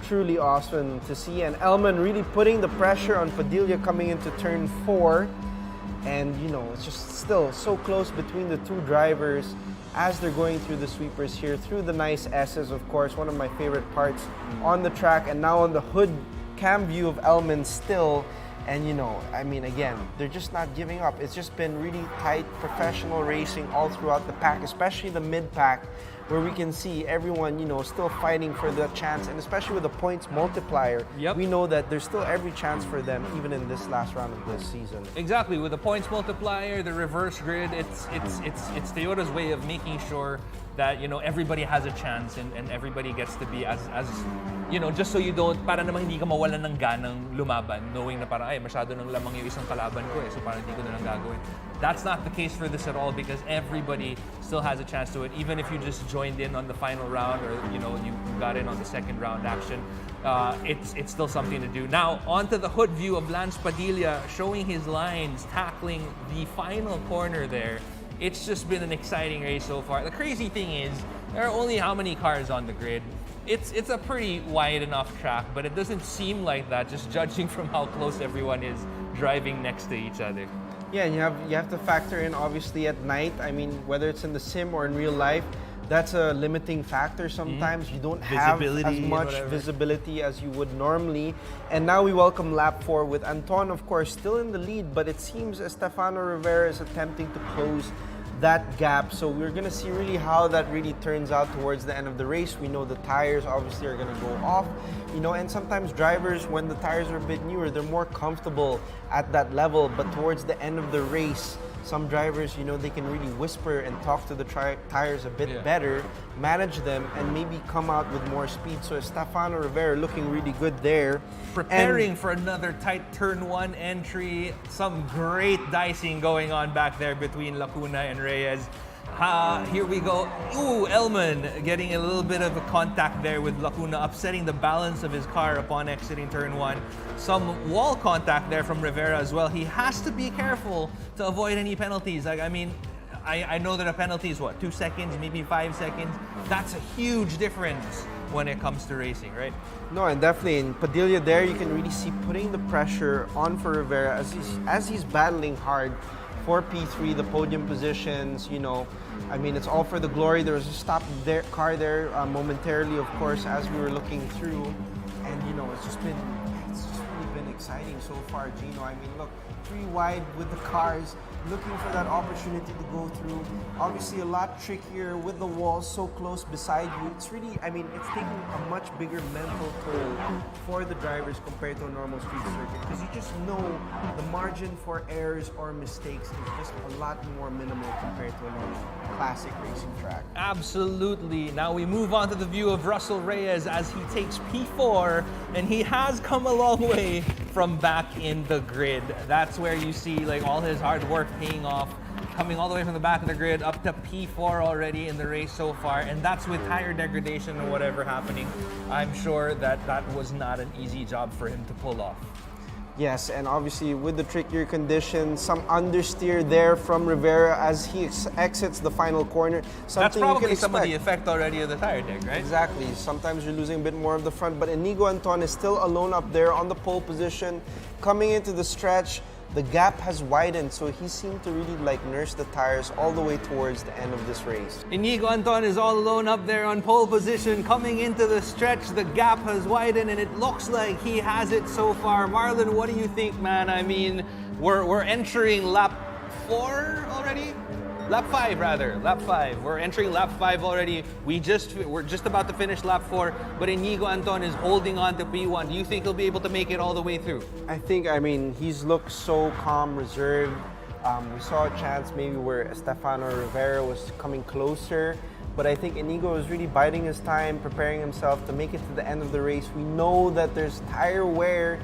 truly awesome to see. And Elman really putting the pressure on Padilla coming into turn 4. And, it's just still so close between the two drivers as they're going through the sweepers here, through the nice S's, of course, one of my favorite parts on the track. And now on the hood cam view of Elman still. And, again, they're just not giving up. It's just been really tight, professional racing all throughout the pack, especially the mid-pack, where we can see everyone, still fighting for the chance. And especially with the points multiplier, we know that there's still every chance for them, even in this last round of this season. Exactly. With the points multiplier, the reverse grid, it's Toyota's way of making sure that, everybody has a chance and everybody gets to be as just so you don't, para naman hindi ka mawalan ng ganang lumaban, knowing na parang, ay, masyado nang lamang yung isang kalaban ko so parang hindi ko na lang gagawin. That's not the case for this at all, because everybody still has a chance to it. Even if you just joined in on the final round, or you got in on the second round action, it's still something to do. Now, onto the hood view of Lance Padilla, showing his lines, tackling the final corner there. It's just been an exciting race so far. The crazy thing is, there are only how many cars on the grid? It's a pretty wide enough track, but it doesn't seem like that, just judging from how close everyone is driving next to each other. Yeah, and you have to factor in obviously at night. I mean, whether it's in the sim or in real life, that's a limiting factor sometimes. You don't have Visibility as and much whatever. visibility as you would normally. And now we welcome lap 4 with Anton, of course, still in the lead, but it seems Stefano Rivera is attempting to close that gap. So we're gonna see really how that really turns out towards the end of the race. We know the tires obviously are gonna go off, you know, and sometimes drivers, when the tires are a bit newer, they're more comfortable at that level, but towards the end of the race, some drivers, you know, they can really whisper and talk to the tires a bit better, manage them, and maybe come out with more speed. So Stefano Rivera looking really good there. Preparing for another tight turn 1 entry. Some great dicing going on back there between Lacuna and Reyes. Here we go. Ooh, Elman getting a little bit of a contact there with Lacuna, upsetting the balance of his car upon exiting turn 1. Some wall contact there from Rivera as well. He has to be careful to avoid any penalties. Like, I mean, I know that a penalty is what, 2 seconds, maybe 5 seconds. That's a huge difference when it comes to racing, right? No, and definitely in Padilla there, you can really see putting the pressure on for Rivera as he's battling hard for P3, the podium positions, you know. I mean, it's all for the glory. There was a stop there, car there momentarily, of course, as we were looking through. And, you know, it's just really been exciting so far, Gino. I mean, look, 3 wide with the cars, looking for that opportunity to go through. Obviously, a lot trickier with the walls so close beside you. It's really, I mean, it's taking a much bigger mental toll for the drivers compared to a normal street circuit, because you just know the margin for errors or mistakes is just a lot more minimal compared to a normal classic racing track. Absolutely. Now we move on to the view of Russell Reyes as he takes P4, and he has come a long way from back in the grid. That's where you see like all his hard work paying off, coming all the way from the back of the grid up to P4 already in the race so far, and that's with tire degradation or whatever happening. I'm sure that that was not an easy job for him to pull off. Yes, and obviously with the trickier conditions, some understeer there from Rivera as he exits the final corner. That's Something probably you can some of expect. the effect already of the tire deg, right? Exactly. Sometimes you're losing a bit more of the front, but Inigo Anton is still alone up there on the pole position. Coming into the stretch, the gap has widened, so he seemed to really like nurse the tires all the way towards the end of this race. Inigo Anton is all alone up there on pole position. Coming into the stretch, the gap has widened, and it looks like he has it so far. Marlon, what do you think, man? I mean, we're entering lap 4 already? Lap 5 rather, lap 5. We're entering lap 5 already. We're just about to finish lap 4, but Inigo Anton is holding on to P1. Do you think he'll be able to make it all the way through? I mean, he's looked so calm, reserved. We saw a chance maybe where Stefano Rivera was coming closer, but I think Inigo is really biding his time, preparing himself to make it to the end of the race. We know that there's tire wear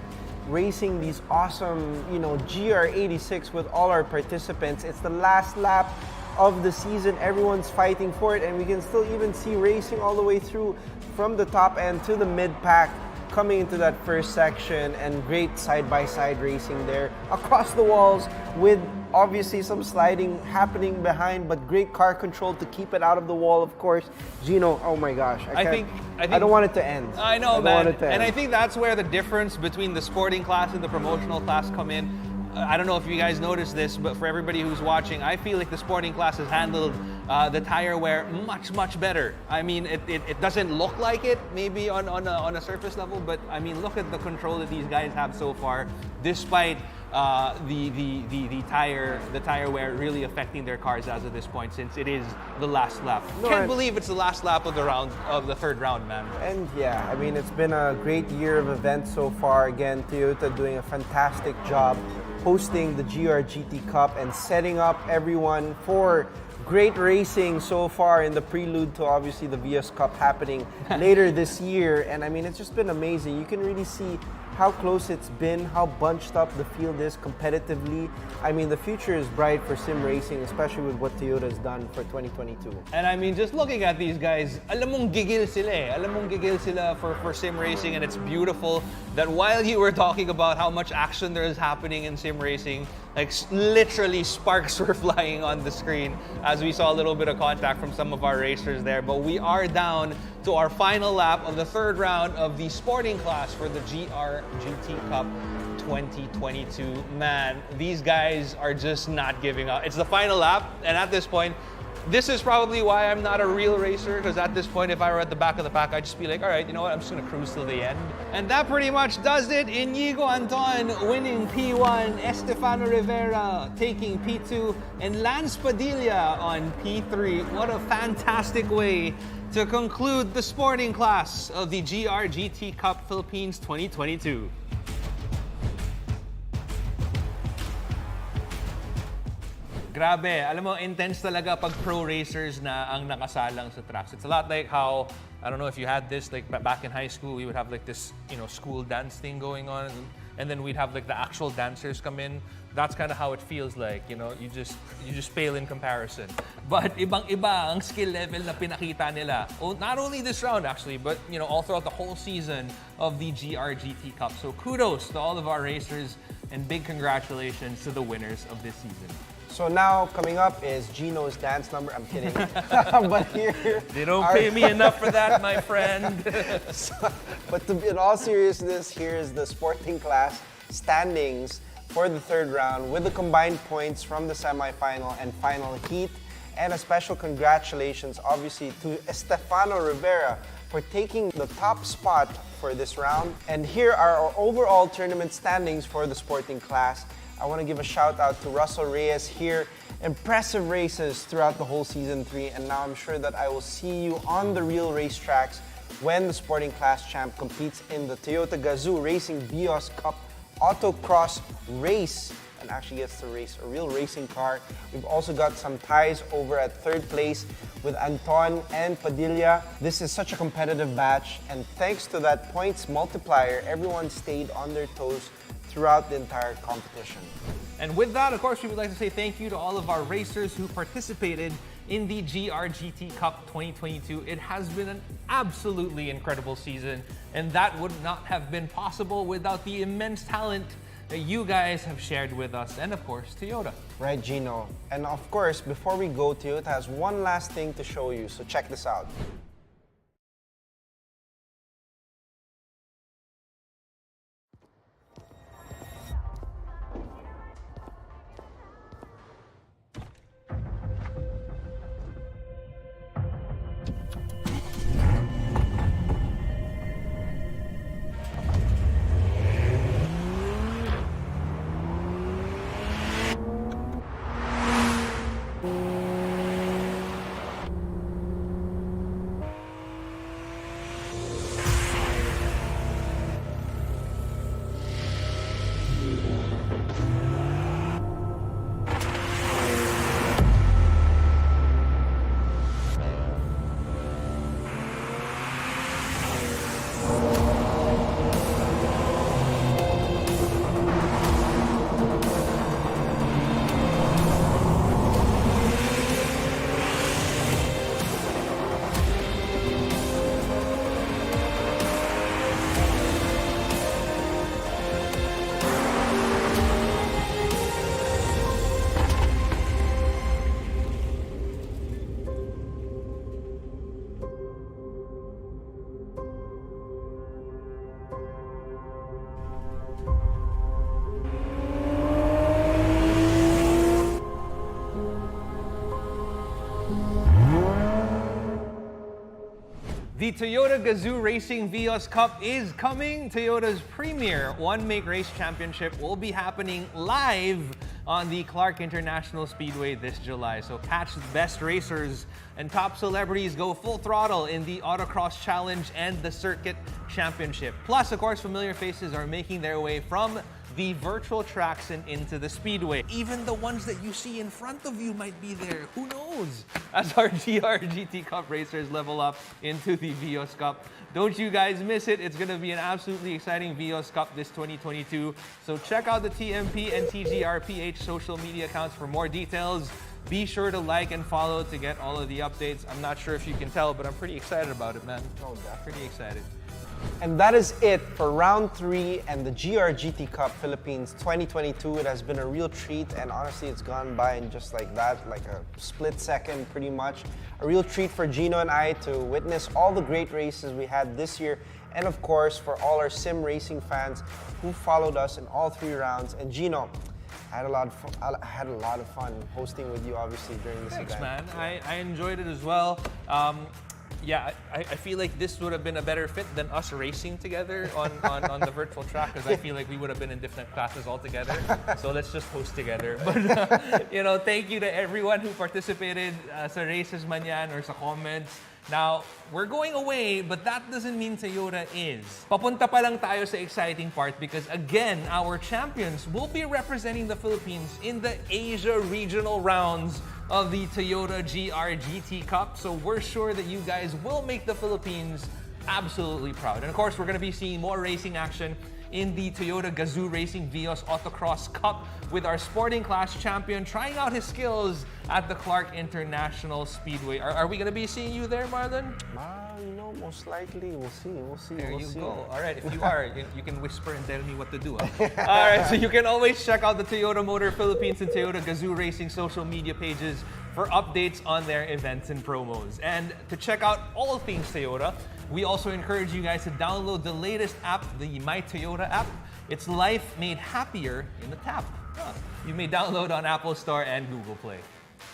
racing these awesome, you know, GR86 with all our participants. It's the last lap of the season. Everyone's fighting for it, and we can still even see racing all the way through from the top end to the mid-pack coming into that first section, and great side-by-side racing there across the walls with obviously some sliding happening behind, but great car control to keep it out of the wall, of course. Gino, oh my gosh. I think I don't want it to end. I know, I don't man. want it to And end. I think that's where the difference between the sporting class and the promotional class come in. I don't know if you guys noticed this, but for everybody who's watching, I feel like the sporting class has handled the tire wear much better. I mean, it doesn't look like it maybe on a surface level, but I mean, look at the control that these guys have so far, despite the tire wear really affecting their cars as of this point, since it is the last lap. Can't believe it's the last lap of the third round, man. And yeah, I mean, it's been a great year of events so far. Again, Toyota doing a fantastic job hosting the GR Cup and setting up everyone for great racing so far in the prelude to obviously the Vios Cup happening later this year. And I mean, it's just been amazing. You can really see how close it's been, how bunched up the field is competitively. I mean, the future is bright for sim racing, especially with what Toyota has done for 2022. And I mean, just looking at these guys, alam mong gigil sila eh. Alam mong gigil sila for sim racing, and it's beautiful that while you were talking about how much action there is happening in sim racing, like literally sparks were flying on the screen as we saw a little bit of contact from some of our racers there. But we are down to our final lap of the third round of the sporting class for the GRGT Cup 2022. Man, these guys are just not giving up. It's the final lap, and at this point, this is probably why I'm not a real racer, because at this point, if I were at the back of the pack, I'd just be like, all right, you know what, I'm just gonna cruise till the end. And that pretty much does it. Inigo Anton winning P1, Estefano Rivera taking P2, and Lance Padilla on P3. What a fantastic way to conclude the sporting class of the GRGT Cup Philippines 2022. Grabe, alam mo, intense talaga pag pro racers na ang nakasalang sa tracks. It's a lot like how, I don't know if you had this, like back in high school, we would have like this, school dance thing going on, and then we'd have like the actual dancers come in. That's kind of how it feels like, you just pale in comparison. But ibang-iba ang skill level na pinakita nila. Not only this round actually, but all throughout the whole season of the GRGT Cup. So kudos to all of our racers and big congratulations to the winners of this season. So now, coming up is Gino's dance number. I'm kidding. But here... They don't pay me enough for that, my friend. But in all seriousness, here is the sporting class standings for the third round with the combined points from the semifinal and final heat. And a special congratulations, obviously, to Estefano Rivera for taking the top spot for this round. And here are our overall tournament standings for the sporting class. I want to give a shout out to Russell Reyes here. Impressive races throughout the whole Season 3, and now I'm sure that I will see you on the real racetracks when the sporting class champ competes in the Toyota Gazoo Racing Vios Cup Autocross Race and actually gets to race a real racing car. We've also got some ties over at third place with Anton and Padilla. This is such a competitive batch, and thanks to that points multiplier, everyone stayed on their toes throughout the entire competition. And with that, of course, we would like to say thank you to all of our racers who participated in the GRGT Cup 2022. It has been an absolutely incredible season, and that would not have been possible without the immense talent that you guys have shared with us, and of course, Toyota. Right, Gino. And of course, before we go, Toyota has one last thing to show you, so check this out. The Toyota Gazoo Racing Vios Cup is coming. Toyota's premier one-make race championship will be happening live on the Clark International Speedway this July. So catch the best racers and top celebrities go full throttle in the Autocross Challenge and the Circuit Championship. Plus, of course, familiar faces are making their way from the virtual tracks and into the speedway. Even the ones that you see in front of you might be there. Who knows? As our GRGT Cup racers level up into the Vios Cup. Don't you guys miss it. It's going to be an absolutely exciting Vios Cup this 2022. So check out the TMP and TGRPH social media accounts for more details. Be sure to like and follow to get all of the updates. I'm not sure if you can tell, but I'm pretty excited about it, man. No doubt. Pretty excited. And that is it for round 3 and the GRGT Cup Philippines 2022. It has been a real treat, and honestly, it's gone by in just like that, like a split second pretty much. A real treat for Gino and I to witness all the great races we had this year, and of course for all our sim racing fans who followed us in all 3 rounds. And Gino, I had a lot of fun hosting with you, obviously, during this Thanks, event. man. I enjoyed it as well. Yeah, I feel like this would have been a better fit than us racing together on the virtual track, because I feel like we would have been in different classes altogether. So let's just host together. But, you know, thank you to everyone who participated sa races man yan or sa comments. Now, we're going away, but that doesn't mean Toyota is. Papunta pa lang tayo sa exciting part, because again, our champions will be representing the Philippines in the Asia regional rounds of the Toyota GRGT Cup. So we're sure that you guys will make the Philippines absolutely proud. And of course, we're going to be seeing more racing action in the Toyota Gazoo Racing Vios Autocross Cup with our sporting class champion trying out his skills at the Clark International Speedway. Are we going to be seeing you there, Marlon? You know, most likely. We'll see. There you go. All right, if you are, you can whisper and tell me what to do. Huh? All right, so you can always check out the Toyota Motor Philippines and Toyota Gazoo Racing social media pages for updates on their events and promos. And to check out all things Toyota, we also encourage you guys to download the latest app, the My Toyota app. It's life made happier in the tap. You may download on Apple Store and Google Play.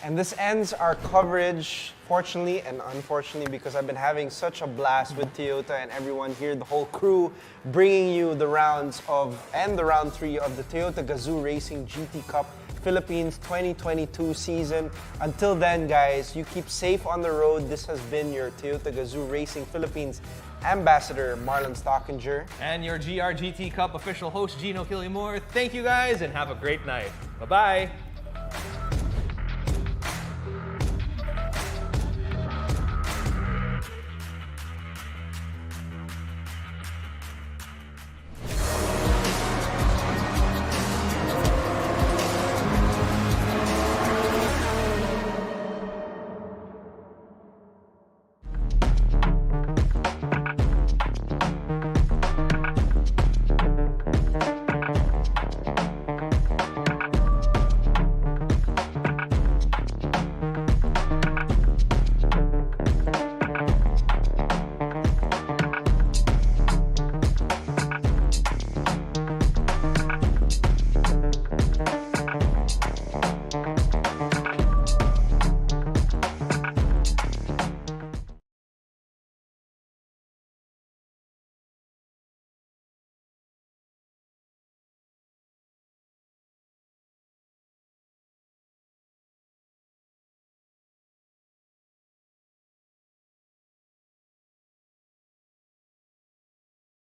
And this ends our coverage, fortunately and unfortunately, because I've been having such a blast with Toyota and everyone here, the whole crew, bringing you the round 3 of the Toyota Gazoo Racing GT Cup Philippines 2022 season. Until then, guys, you keep safe on the road. This has been your Toyota Gazoo Racing Philippines Ambassador, Marlon Stockinger. And your GRGT Cup official host, Gino Killimore. Thank you guys and have a great night. Bye-bye.